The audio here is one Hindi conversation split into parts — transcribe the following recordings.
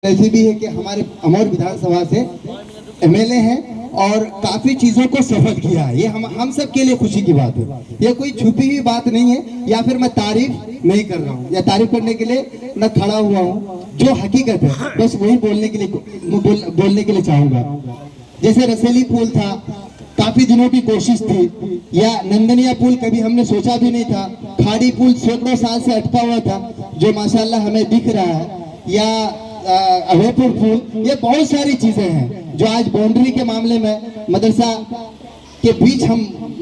ऐसी भी है कि हमारे अमौर विधानसभा से एमएलए हैं और काफी चीजों को सफल किया है। ये हम सब के लिए खुशी की बात है। ये कोई छुपी हुई बात नहीं है या फिर मैं तारीफ नहीं कर रहा हूँ या तारीफ करने के लिए न खड़ा हुआ हूँ। जो हकीकत है बस वही बोलने के लिए बोलने के लिए चाहूंगा। जैसे रसेली पुल था, काफी दिनों की कोशिश थी, या नंदनिया पुल कभी हमने सोचा भी नहीं था। खाड़ी पुल सैकड़ों साल से अटका हुआ था जो माशाल्लाह हमें दिख रहा है, या अभयपुर पुल। ये बहुत सारी चीजें हैं जो आज बाउंड्री के मामले में मदरसा के बीच हम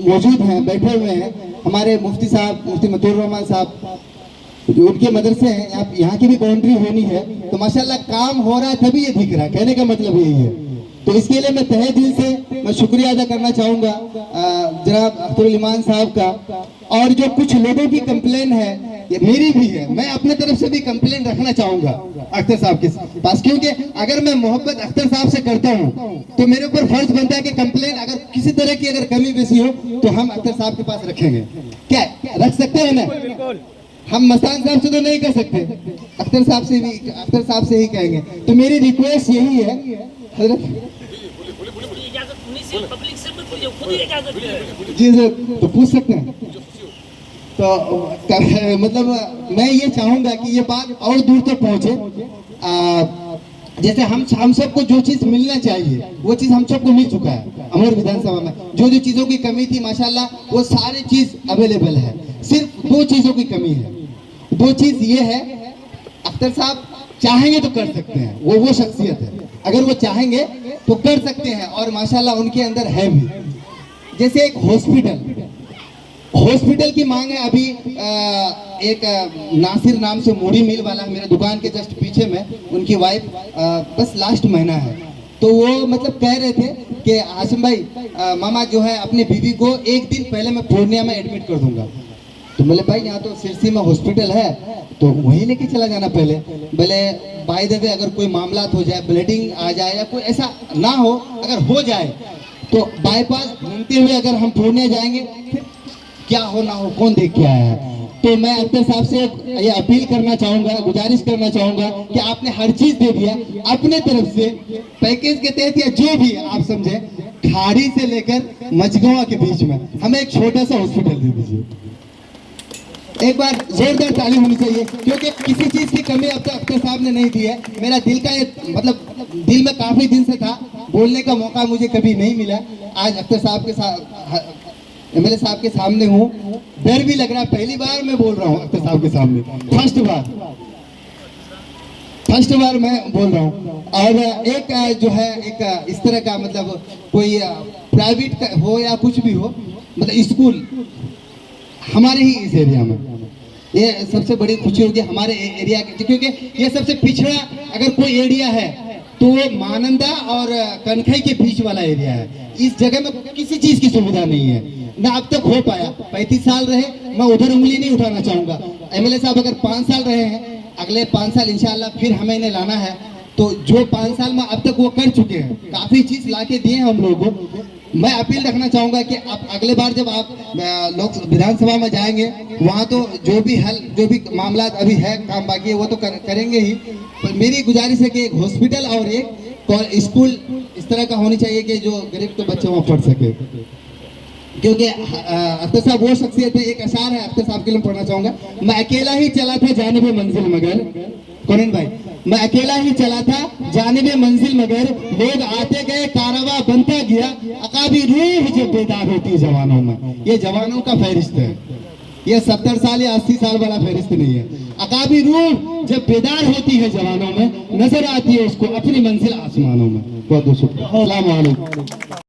मौजूद हैं, बैठे हुए हैं। हमारे मुफ्ती साहब, मुफ्ती मतुर रहमान साहब, जो उनके मदरसे हैं, यहाँ की भी बाउंड्री होनी है। तो माशाल्लाह काम हो रहा है तभी ये दिख रहा है, कहने का मतलब यही है। तो इसके लिए मैं तहे दिल से मैं शुक्रिया अदा करना चाहूंगा जनाब अख्तरुल ईमान साहब का। और जो कुछ लोगों की कंप्लेन है, ये मेरी भी है, मैं अपने तरफ से भी कंप्लेन रखना चाहूंगा अख्तर साहब के पास, क्योंकि अगर मैं मोहब्बत अख्तर साहब से करता हूँ तो मेरे ऊपर फर्ज बनता है कि कंप्लेन अगर किसी तरह की अगर कमी बेसी हो तो हम अख्तर साहब के पास रखेंगे। क्या रख सकते हैं ना? हम मस्तान साहब से तो नहीं कर सकते, अख्तर साहब से ही कहेंगे। तो मेरी रिक्वेस्ट यही है हजरत जी सर, तो पूछ सकते हैं। तो मतलब मैं ये चाहूंगा कि ये बात और दूर तक पहुंचे। जैसे हम सबको जो चीज मिलना चाहिए वो चीज हम सबको मिल चुका है। अमौर विधानसभा में जो जो चीजों की कमी थी माशाल्लाह वो सारी चीज अवेलेबल है। सिर्फ दो चीजों की कमी है। दो चीज ये है, अख्तर साहब चाहेंगे तो कर सकते हैं, वो शख्सियत है, अगर वो चाहेंगे तो कर सकते हैं और माशाल्लाह उनके अंदर है भी। जैसे एक हॉस्पिटल की मांग है। अभी एक नासिर नाम से मूड़ी मिल वाला मेरे दुकान के जस्ट पीछे में, उनकी वाइफ बस लास्ट महीना है, तो वो मतलब कह रहे थे कि आसिम भाई मामा जो है अपनी बीवी को एक दिन पहले मैं पूर्णिया में एडमिट कर दूंगा। तो बोले भाई यहाँ तो सिरसी में हॉस्पिटल है तो वहीं लेके चला जाना पहले। बोले बाय द वे अगर कोई मामला हो जाए, ब्लीडिंग आ जाए या कोई ऐसा ना हो, अगर हो जाए तो बाईपास घूमते हुए अगर हम पूर्णिया जाएंगे फिर क्या हो ना हो कौन देख के आया है। तो मैं अख्तर साहब से ये अपील करना चाहूंगा, गुजारिश करना चाहूंगा कि आपने हर चीज दे दिया अपने तरफ से पैकेज के तहत या जो भी आप समझे, खाड़ी से लेकर मझगवा के बीच में हमें एक छोटा सा हॉस्पिटल दे दीजिए। एक बार जोरदार ताली होनी चाहिए, क्योंकि किसी चीज की कमी अब तक अख्तर साहब ने नहीं दी है। मेरा दिल का ये मतलब दिल में काफी दिन से था, बोलने का मौका मुझे कभी नहीं मिला। आज अख्तर साहब के साथ एमएलए साहब के सामने हूँ, डर भी लग रहा है। पहली बार मैं बोल रहा हूँ अख्तर साहब के सामने, फर्स्ट बार मैं बोल रहा हूँ। और एक जो है एक इस तरह का मतलब कोई प्राइवेट हो या कुछ भी हो, मतलब स्कूल हमारे ही इस एरिया में, ये सबसे बड़ी खुशी होगी हमारे एरिया के, क्योंकि ये सबसे पिछड़ा अगर कोई एरिया है तो वो मानंदा और कनखई के बीच वाला एरिया है। इस जगह में किसी चीज की सुविधा नहीं है, ना अब तक हो पाया। 35 साल रहे, मैं उधर उंगली नहीं उठाना चाहूंगा। एमएलए साहब अगर 5 साल रहे हैं, अगले 5 साल इंशाल्लाह फिर हमें इन्हें लाना है। तो जो 5 साल में अब तक वो कर चुके हैं, काफी चीज लाके दिए हैं हम लोगों को। मैं अपील रखना चाहूंगा कि आप अगले बार जब आप लोग विधानसभा में जाएंगे, वहाँ तो जो भी मामला अभी है, काम बाकी है, वो तो करेंगे ही। पर मेरी गुजारिश है कि एक हॉस्पिटल और एक स्कूल इस तरह का होनी चाहिए कि जो गरीब के बच्चे वहाँ पढ़ सके। क्योंकि अख्तर साहब वो शख्सियत है, एक अशार है अख्तर साहब के लिए पढ़ना चाहूंगा। मैं अकेला ही चला था जानिबे मंजिल मगर, कौन भाई, मैं अकेला ही चला था जानिबे मंजिल मगर, लोग आते गए कारवां बनता गया, अकाबी रूह जब बेदार होती है जवानों में। ये जवानों का फहरिस्त है, ये 70 साल या 80 साल वाला फहरिस्त नहीं है। अकाबी रूह जब बेदार होती है जवानों में, नजर आती है उसको अपनी मंजिल आसमानों में। बहुत बहुत शुक्रिया। अस्सलाम वालेकुम।